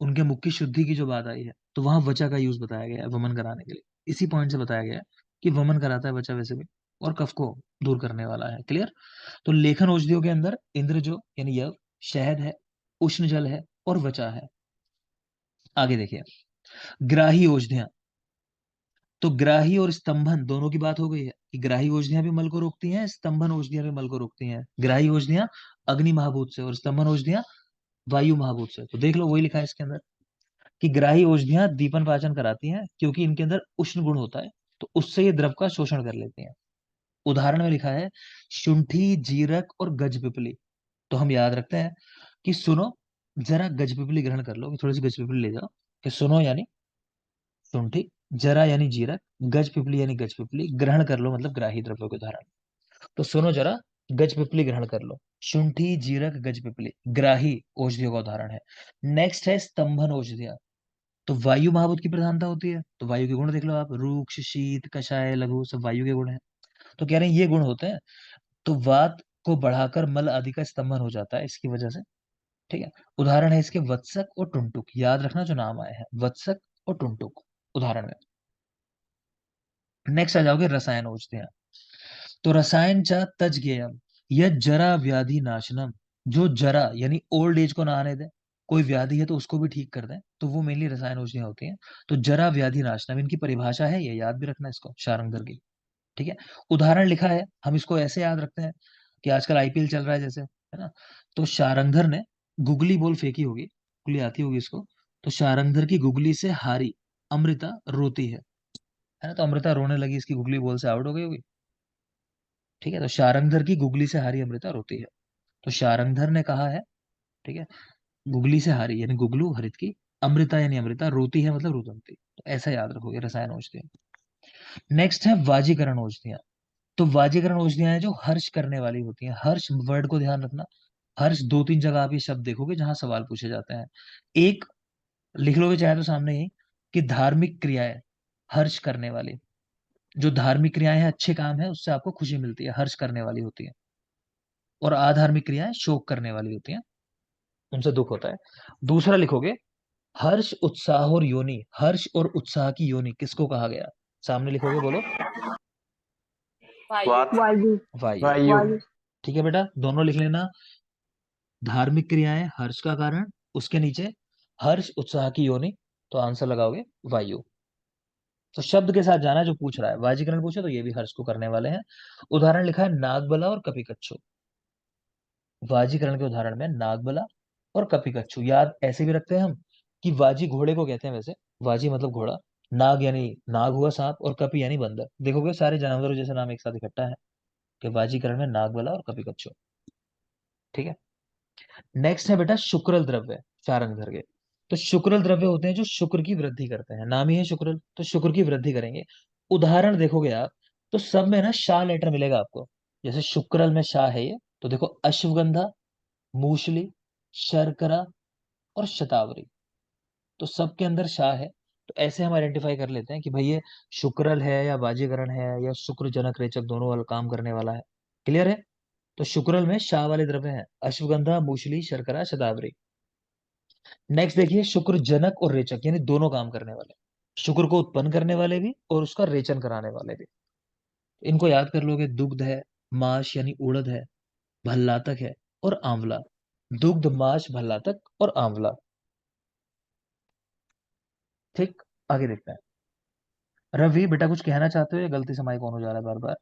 उनके मुख की शुद्धि की जो बात आई है, तो वहां वचा का यूज बताया गया है वमन कराने के लिए। इसी पॉइंट से बताया गया है कि वमन कराता है वचा वैसे भी, और कफ को दूर करने वाला है। क्लियर। तो लेखन औषधियों के अंदर इंद्रजो यानी यव, शहद है, उष्ण जल है और वचा है। आगे देखिए ग्राही औषधियां। तो ग्राही और स्तंभन दोनों की बात हो गई है कि ग्राही औषधियां भी मल को रोकती हैं, स्तंभन औषधियां भी मल को रोकती हैं। ग्राही औषधियां अग्नि महाभूत से और स्तंभन औषधियां वायु महाभूत से। तो देख लो वही लिखा है इसके अंदर कि ग्राही औषधियां दीपन पाचन कराती हैं क्योंकि इनके अंदर उष्ण गुण होता है, तो उससे ये द्रव का शोषण कर लेती हैं। उदाहरण में लिखा है शुंठी, जीरक और गजपिपली। तो हम याद रखते हैं कि सुनो, जरा गजपिपली ग्रहण कर लो, थोड़ी सी गजपिपली ले जाओ, कि सुनो यानी शुंठी, जरा यानी जीरक, गजपिपली यानी गजपिपली, ग्रहण कर लो मतलब ग्राही द्रव्यों के उदाहरण। तो सुनो जरा, गजपिपली ग्रहण कर लो। शुंठी, जीरक, गजपिपली ग्राही औषधियों का उदाहरण है। नेक्स्ट है स्तंभन औषधियां। तो वायु महाभूत की प्रधानता होती है, तो वायु के गुण देख लो आप, रूक्ष, शीत, कषाय, लघु, सब वायु के गुण हैं। तो कह रहे हैं ये गुण होते हैं, तो वात को बढ़ाकर मल आदि का स्तंभन हो जाता है इसकी वजह से। ठीक है। उदाहरण है इसके वत्सक और टुंटुक, याद रखना जो नाम आए हैं, वत्सक और टुंटुक उदाहरण में। नेक्स्ट आ जाओगे रसायन औषधियां। तो रसायन चा तज गेयम, यह जरा व्याधि नाशनम। जो जरा यानी ओल्ड एज को ना आने दे, कोई व्याधि है तो उसको भी ठीक कर दें, तो वो मेनली रसायन औषधियां होती हैं। तो जरा व्याधि नाशनम इनकी परिभाषा है, ये याद भी रखना इसको, शारंगधर की। ठीक है। उदाहरण लिखा है, हम इसको ऐसे याद रखते हैं कि आजकल आईपीएल चल रहा है जैसे, है ना। तो शारंगधर ने गुगली बॉल फेंकी होगी, गुगली आती होगी इसको, तो शारंगधर की गुगली से हारी अमृता रोती है ना। तो अमृता रोने लगी, इसकी गुगली बॉल से आउट हो गई होगी। ठीक है। तो शारंगधर की गुगली से हारी अमृता रोती है। तो शारंगधर ने कहा है, ठीक है, गुगली से हारी यानी गुगलू हरित की, अमृता यानी अमृता, रोती है मतलब रुदंती। तो ऐसा याद रखोगे रसायन औषधियां। नेक्स्ट है वाजीकरण औषधियां। तो वाजीकरण औषधियां हैं जो हर्ष करने वाली होती हैं। हर्ष वर्ड को ध्यान रखना, हर्ष दो तीन जगह आप ये शब्द देखोगे जहां सवाल पूछे जाते हैं। एक लिख लोगे चाहे तो सामने ही, कि धार्मिक क्रियाएं हर्ष करने वाली, जो धार्मिक क्रियाएं हैं, अच्छे काम है, उससे आपको खुशी मिलती है, हर्ष करने वाली होती है। और अधार्मिक क्रियाएं शोक करने वाली होती हैं, उनसे दुख होता है। दूसरा लिखोगे हर्ष, उत्साह और योनि। हर्ष और उत्साह की योनि किसको कहा गया, सामने लिखोगे, बोलो। वात। वायु। वायु। वायु। वायु। ठीक है बेटा, दोनों लिख लेना। धार्मिक क्रियाएं हर्ष का कारण, उसके नीचे हर्ष उत्साह की योनि, तो आंसर लगाओगे वायु। तो शब्द के साथ जाना जो पूछ रहा है, वाजीकरण पूछे तो ये भी हर्ष को करने वाले हैं। उदाहरण लिखा है नागबला और कपिकच्छु। वाजीकरण के उदाहरण में नागबला और कपिकच्छु, याद ऐसे भी रखते हैं हम कि वाजी घोड़े को कहते हैं वैसे, वाजी मतलब घोड़ा, नाग यानी नाग हुआ सांप, और कपि यानी बंदर। देखोगे सारे जानवरों जैसे नाम एक साथ इकट्ठा है, कि वाजीकरण में नागबला और कपिकच्छु। ठीक है। नेक्स्ट है बेटा शुक्रल द्रव्य, चारंग के। तो शुक्रल द्रव्य होते हैं जो शुक्र की वृद्धि करते हैं, नाम ही है शुक्रल, तो शुक्र की वृद्धि करेंगे। उदाहरण देखोगे आप तो सब में ना शाह लेटर मिलेगा आपको। जैसे शुक्रल में शाह है ये, तो देखो अश्वगंधा, मूसली, शर्करा और शतावरी, तो सबके अंदर शाह है। तो ऐसे हम आइडेंटिफाई कर लेते हैं कि भाई ये शुक्रल है या वाजीकरण है या शुक्र जनक रेचक, दोनों वाला काम करने वाला है। क्लियर है। तो शुक्रल में शाह वाले द्रव्य हैं अश्वगंधा, मूसली, शर्करा, शतावरी। नेक्स्ट देखिए शुक्र जनक और रेचक, यानी दोनों काम करने वाले, शुक्र को उत्पन्न करने वाले भी और उसका रेचन कराने वाले भी। इनको याद कर लोगे, दुग्ध है, माश यानी उड़द है, भल्लातक है और आंवला। दुग्ध, माश, भल्लातक और आंवला। ठीक। आगे देखते हैं। रवि बेटा कुछ कहना चाहते हो या गलती से माइक ऑन हो जा रहा है बार बार।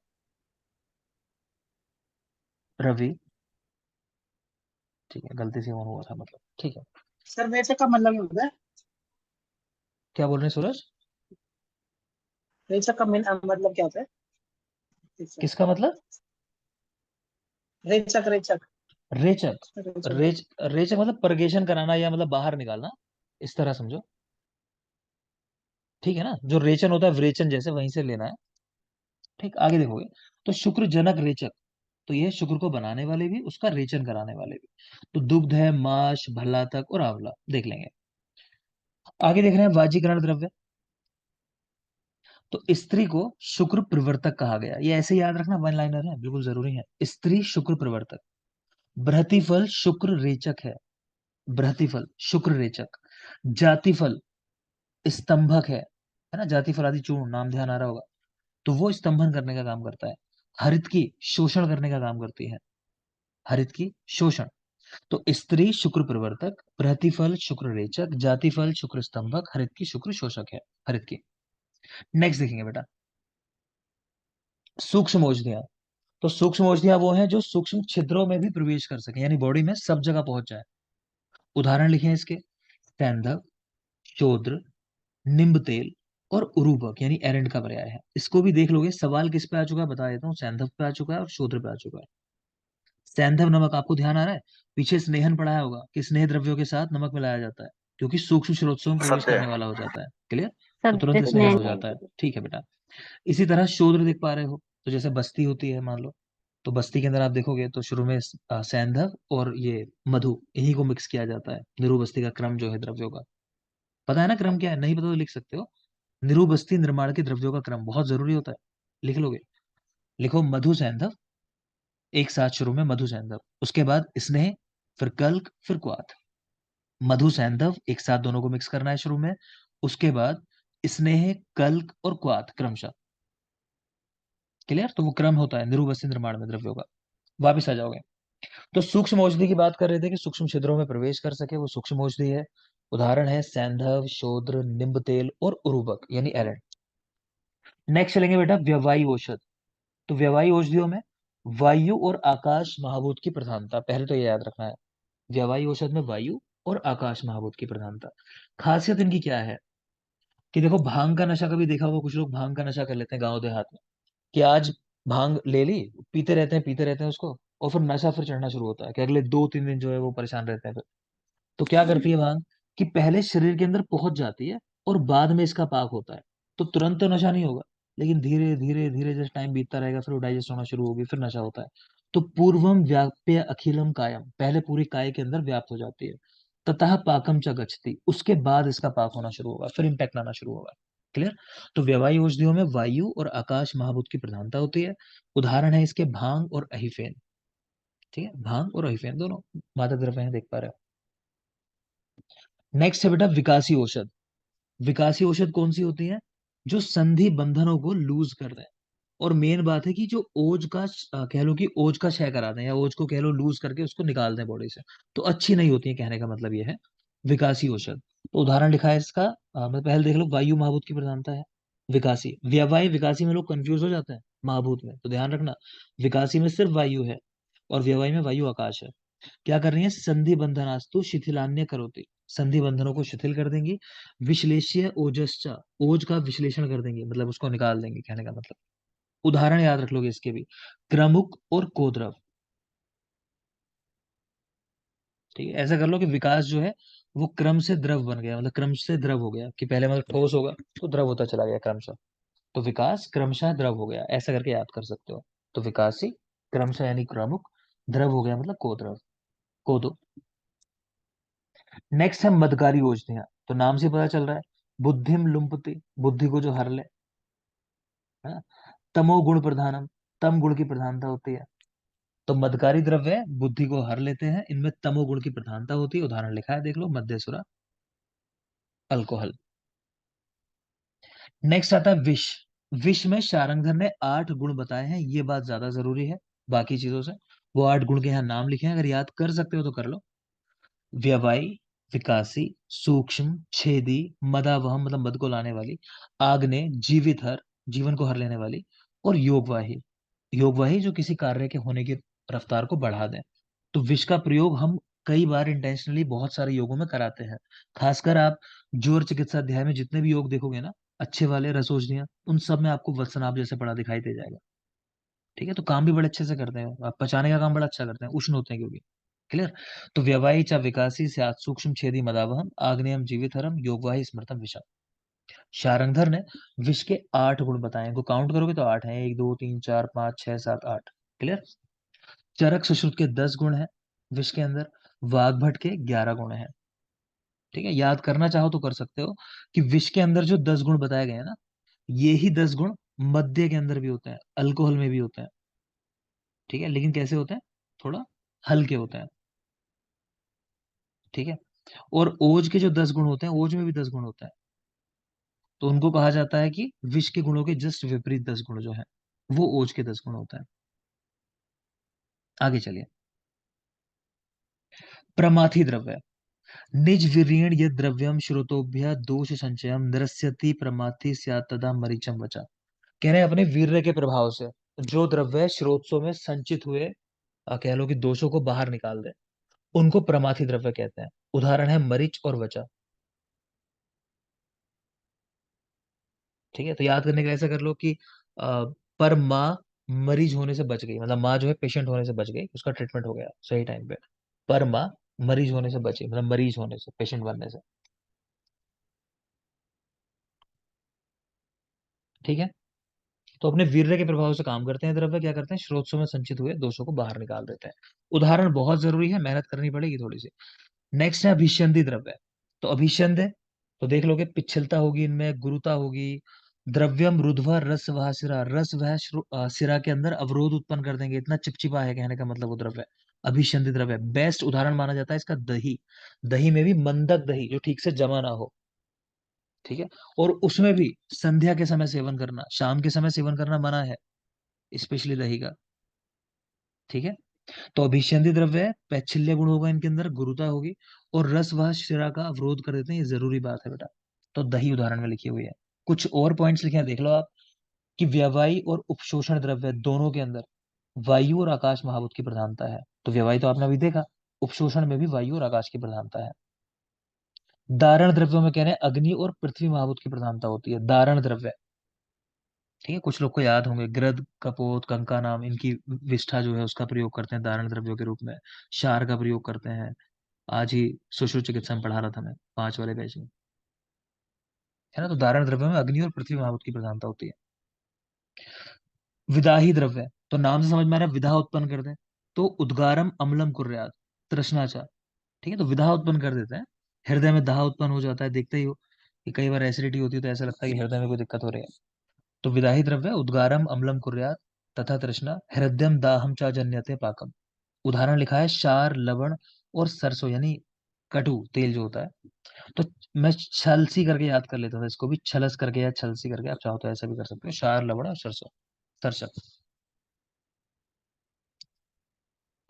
रवि। ठीक है, गलती से ऑन हुआ था मतलब, ठीक है। सर वैसे का मतलब ये होता है, क्या बोल रहे हैं सूरज। रेचक का मतलब क्या होता है? रेचक। किसका मतलब। रेचक रेचक। रेचक। रेचक। रेचक मतलब परगेशन कराना या मतलब बाहर निकालना, इस तरह समझो। ठीक है ना, जो रेचन होता है विरेचन जैसे, वहीं से लेना है। ठीक। आगे देखोगे तो शुक्र जनक रेचक, तो ये शुक्र को बनाने वाले भी, उसका रेचन कराने वाले भी। तो दुग्ध है, माश, भल्लातक और आंवला देख लेंगे। आगे देख रहे हैं वाजीकरण द्रव्य। तो स्त्री को शुक्र प्रवर्तक कहा गया, ये ऐसे याद रखना, वन लाइनर है, बिल्कुल जरूरी है। स्त्री शुक्र प्रवर्तक। बृहतिफल शुक्र रेचक है, बृहतिफल शुक्र रेचक। जातिफल स्तंभक है ना, जातिफल आदि चूर्ण, नाम ध्यान आ रहा होगा, तो वो स्तंभन करने का काम करता है। हरित की शोषण करने का काम करती है, हरित की शोषण। तो स्त्री शुक्र प्रवर्तक, बृहतिफल शुक्र रेचक, जातिफल शुक्र स्तंभक, हरित की शुक्र शोषक है, हरित की। नेक्स्ट देखेंगे बेटा, सूक्ष्म औषधियां। तो सूक्ष्म औषधियां वो हैं जो सूक्ष्म छिद्रों में भी प्रवेश कर सके, यानी बॉडी में सब जगह पहुंच जाए। उदाहरण लिखे हैं इसके, सैंधव, शोद्र, निम्ब तेल और उरूबक, यानी एरंड का पर्याय है। इसको भी देख लोगे, सवाल किस पे आ चुका है बता देता हूँ, सैंधव पे आ चुका है और शोद्र पे आ चुका है। सैंधव नमक आपको ध्यान आ रहा है, पीछे स्नेहन पढ़ाया होगा कि स्नेह द्रव्यों के साथ नमक मिलाया जाता है, क्योंकि सूक्ष्म स्रोतों में प्रवेश सत्य। करने वाला हो जाता है। क्लियर? तो सब तुरंत स्नेहन स्नेह। हो जाता है। ठीक है बेटा। इसी तरह शोद्र देख पा रहे हो, तो जैसे बस्ती होती है मान लो, तो बस्ती के अंदर आप देखोगे तो शुरू में सैंधव और ये मधु, इन्हीं को मिक्स किया जाता है। निरुबस्ती का क्रम जो है द्रव्यों का, पता है ना क्रम क्या है? नहीं पता तो लिख सकते हो। निरुबस्ती निर्माण के द्रव्यों का क्रम बहुत जरूरी होता है, लिख लोगे। लिखो मधु सैंधव, एक साथ शुरू में मधु सैंधव, उसके बाद स्नेह, फिर कल्क, फिर क्वाथ। मधु सैंधव एक साथ दोनों को मिक्स करना है शुरू में, उसके बाद स्नेह, कल्क और क्वाथ क्रमशः। क्लियर? तो वो क्रम होता है निरुबस्ती निर्माण में द्रव्यों का। वापिस आ जाओगे। तो सूक्ष्म औषधि की बात कर रहे थे कि सूक्ष्म छिद्रों में प्रवेश कर सके, वो सूक्ष्म औषधि है। उदाहरण है सैंधव, शोद्र, निम्ब तेल और उरूबक, यानी एरंड। नेक्स्ट चलेंगे बेटा व्यवहायी औषध। तो व्यवहायी औषधियों में वायु और आकाश महाभूत की प्रधानता, पहले तो ये याद रखना है। व्यवहायी औषध में वायु और आकाश महाभूत की प्रधानता। खासियत इनकी क्या है कि देखो, भांग का नशा कभी देखा होगा, कुछ लोग भांग का नशा कर लेते हैं गांव देहात में, कि आज भांग ले ली, पीते रहते हैं उसको, और फिर नशा फिर चढ़ना शुरू होता है कि अगले 2-3 दिन जो है वो परेशान रहते हैं। तो क्या करती है भांग, कि पहले शरीर के अंदर पहुंच जाती है और बाद में इसका पाक होता है। तो तुरंत तो नशा नहीं होगा, लेकिन धीरे धीरे धीरे जैसे टाइम बीतता रहेगा फिर वो डाइजेस्ट होना शुरू होगी, फिर नशा होता है। तो पूर्वम व्याप्य अखिलम कायम, पहले पूरी काय के अंदर व्याप्त हो जाती है। ततः पाकम च गच्छति, उसके बाद इसका पाक होना शुरू होगा, फिर इम्पैक्ट आना शुरू होगा। क्लियर? तो व्यवहायी औषधियों में वायु और आकाश महाभूत की प्रधानता होती है। उदाहरण है इसके भांग और अहिफेन। ठीक है, भांग और अहिफेन दोनों मादक द्रव्य हैं, देख पा रहे हो। नेक्स्ट है बेटा विकासी औषध। विकासी औषध कौन सी होती है? जो संधि बंधनों को लूज कर दें, और मेन बात है कि जो ओज का कह लो कि ओज का क्षय करा दें, या ओज को कह लो लूज करके उसको निकाल दें बॉडी से, तो अच्छी नहीं होती है, कहने का मतलब ये है विकासी औषध। तो उदाहरण लिखा है इसका, मतलब पहले देख लो, वायु महाभूत की प्रधानता है। विकासी, व्यवाय विकासी में लोग कंफ्यूज हो जाते हैं महाभूत में, तो ध्यान रखना, विकासी में सिर्फ वायु है और व्यवाय में वायु आकाश है। क्या कर रही है? संधि बंधनास्तु शिथिलान्य करोति, संधि बंधनों को शिथिल कर देंगी। विश्लेष्य ओजस्चा, ओज का विश्लेषण कर देंगे, मतलब उसको निकाल देंगे, कहने का मतलब। उदाहरण याद रख लोगे इसके भी, क्रमुक और कोद्रव। ठीक है, ऐसा कर लो कि विकास जो है वो क्रम से द्रव बन गया, मतलब क्रम से द्रव हो गया, कि पहले मतलब ठोस होगा तो द्रव होता चला गया क्रमशः। तो विकास क्रमशः द्रव हो गया, ऐसा करके याद कर सकते हो। तो विकासी, क्रमशः यानी क्रमुक, द्रव हो गया मतलब कोद्रव, कोदो। नेक्स्ट है मदकारी औषधियां। तो नाम से पता चल रहा है, बुद्धिम लुम्पति, बुद्धि को जो हर ले, है ना? तमो गुण प्रधानम, तम गुण की प्रधानता होती है। तो मदकारी द्रव्य बुद्धि को हर लेते हैं, इनमें तमो गुण की प्रधानता होती है। उदाहरण लिखा है, देख लो, मध्यसुरा, अल्कोहल। नेक्स्ट आता है विष। विष में शारंगधर ने 8 गुण बताए हैं, ये बात ज्यादा जरूरी है बाकी चीजों से। वो 8 गुण के यहाँ नाम लिखे हैं, अगर याद कर सकते हो तो कर लो। व्यवाई, विकासी, सूक्ष्म, छेदी, मदावहम मतलब मद को लाने वाली, आग्ने, जीवित हर, जीवन को हर लेने वाली, और योगवाही, योगवाही जो किसी कार्य के होने की रफ्तार को बढ़ा दें। तो विष का प्रयोग हम कई बार इंटेंशनली बहुत सारे योगों में कराते हैं। खासकर आप ज्वर चिकित्सा अध्याय में जितने भी योग देखोगे ना, अच्छे वाले रसौषधियां, उन सब में आपको वत्सनाभ जैसे पड़ा दिखाई दे जाएगा। ठीक है, तो काम भी बड़े अच्छे से करते हैं, आप पचाने का काम बड़ा अच्छा करते हैं, उष्ण होते हैं क्योंकि। क्लियर? तो व्यवाही च विकासी स्यात् सूक्ष्म छेदी मदावहम आग्नेयम जीवितहरम योगवाही स्मृतम विषम। शारंगधर ने विष के 8 गुण बताए, इनको काउंट करोगे तो 8 है, 1 2 3 4 5 6 7 8। क्लियर? चरक सुश्रुत के 10 गुण है विष के अंदर, वाग्भट के 11 गुण है। ठीक है, याद करना चाहो तो कर सकते हो कि विष के अंदर जो 10 गुण बताए गए हैं ना, ये ही 10 गुण मद्य के अंदर भी होते हैं, अल्कोहल में भी होते हैं। ठीक है, लेकिन कैसे होते हैं? थोड़ा हल्के होते हैं। ठीक है, और ओज के जो 10 गुण होते हैं, ओज में भी 10 गुण होते हैं, तो उनको कहा जाता है कि विष के गुणों के जस्ट विपरीत 10 गुण जो है वो ओज के 10 गुण होते हैं। आगे चलिए, प्रमाथी द्रव्य। निज विरीण यद द्रव्यम श्रोतोभ्य दोष संचयम निरस्यति प्रमाथि स्यात् तदा मरीचम वचा। कह रहे हैं अपने वीर्य के प्रभाव से जो द्रव्य स्रोतों में संचित हुए, कह लो कि दोषों को बाहर निकाल दे, उनको प्रमाथि द्रव्य कहते हैं। उदाहरण है मरीच और वचा। ठीक है, तो याद करने के लिए ऐसा कर लो कि पर माँ मरीज होने से बच गई, मतलब माँ जो है पेशेंट होने से बच गई, उसका ट्रीटमेंट हो गया सही टाइम पे। पर माँ मरीज होने से बची, मतलब मरीज होने से, पेशेंट बनने से। ठीक है, तो अपने वीर्य के प्रभाव से काम करते हैं द्रव्य, क्या करते हैं, स्रोतों में संचित हुए दोषों को बाहर निकाल देते हैं। उदाहरण बहुत जरूरी है, मेहनत करनी पड़ेगी थोड़ी सी। नेक्स्ट है अभिसंधि द्रव्य। तो अभिसंध है, तो देख लोगे पिच्छलता होगी इनमें, गुरुता होगी। द्रव्यम रुध्वा रस वह सिरा, रस वह सिरा के अंदर अवरोध उत्पन्न कर देंगे, इतना चिपचिपा है कहने का मतलब वो द्रव्य। अभिसंधि द्रव्य बेस्ट उदाहरण माना जाता है इसका दही। दही में भी मंदक दही जो ठीक से जमा ना हो। ठीक है, और उसमें भी संध्या के समय सेवन करना, शाम के समय सेवन करना मना है, स्पेशली दही का। ठीक है, तो अभिसंधि द्रव्य है, पैच्छल्य गुण होगा इनके अंदर, गुरुता होगी, और रस वह शिरा का अवरोध कर देते हैं, ये जरूरी बात है बेटा। तो दही उदाहरण में लिखी हुई है। कुछ और पॉइंट्स लिखे हैं, देख लो आप, कि व्यवायी और उपशोषण द्रव्य दोनों के अंदर वायु और आकाश महाभूत की प्रधानता है। तो व्यवायी तो आपने अभी देखा, उपशोषण में भी वायु और आकाश की प्रधानता है। दारण द्रव्यों में कह रहे हैं अग्नि और पृथ्वी महाभूत की प्रधानता होती है, दारण द्रव्य। ठीक है, कुछ लोग को याद होंगे, ग्रद कपोत कंका नाम, इनकी विष्ठा जो है उसका प्रयोग करते हैं दारण द्रव्यों के रूप में। क्षार का प्रयोग करते हैं। आज ही सुश्रुत चिकित्सा में पढ़ा रहा था मैं, 5 वाले बैच में। है ना, तो धारण द्रव्य में अग्नि और पृथ्वी महाभूत की प्रधानता होती है। विदाही द्रव्य, तो नाम से समझ में आ रहा है विधा उत्पन्न कर दे, तो उद्गारम अम्लम कुर्यात, तृष्णाचा। ठीक है, तो विधा उत्पन्न कर देते हैं, हृदय में दाह उत्पन्न हो जाता है, देखते ही हो कि कई बार एसिडिटी होती है तो ऐसा लगता है कि हृदय में कोई दिक्कत हो रही है। तो विदाही द्रव्य उद्गारम अम्लम कुर्यात तथा तृष्णा, हृदयम दाहम चा जन्यते पाकम। उदाहरण लिखा है क्षार लवण और सरसों, यानी कटु तेल जो होता है। तो मैं छलसी करके याद कर लेता था इसको भी, छलस करके या छलसी करके, आप चाहो तो ऐसा भी कर सकते हो, क्षार लवण और सरसों, सरसक।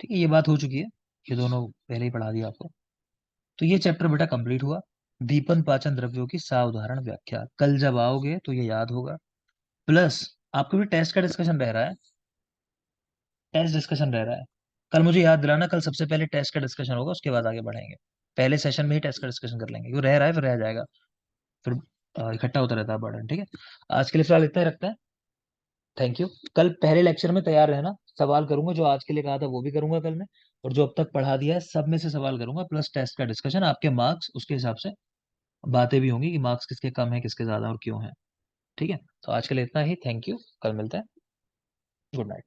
ठीक है, ये बात हो चुकी है, ये दोनों पहले ही पढ़ा दिया आपको। तो ये चैप्टर बेटा कंप्लीट हुआ। दीपन पाचन द्रव्यों की साउदाहरण व्याख्या, कल जब आओगे तो ये याद होगा। प्लस आपको भी टेस्ट का डिस्कशन रह रहा है, टेस्ट डिस्कशन रह रहा है। कल मुझे याद दिलाना, कल सबसे पहले टेस्ट का डिस्कशन होगा, उसके बाद आगे बढ़ेंगे। पहले सेशन में ही टेस्ट का डिस्कशन कर लेंगे, क्यों रह रहा है फिर रह जाएगा, फिर इकट्ठा होता रहता है बर्डन। ठीक है, आज के लिए फिलहाल इतना ही रखते हैं। Thank you. कल पहले लेक्चर में तैयार रहना, सवाल करूंगा, जो आज के लिए कहा था वो भी करूंगा कल में, और जो अब तक पढ़ा दिया है सब में से सवाल करूंगा, प्लस टेस्ट का डिस्कशन, आपके मार्क्स उसके हिसाब से बातें भी होंगी कि मार्क्स किसके कम है किसके ज्यादा और क्यों है। ठीक है, तो आज के लिए इतना ही, थैंक यू, कल मिलते हैं, गुड नाइट।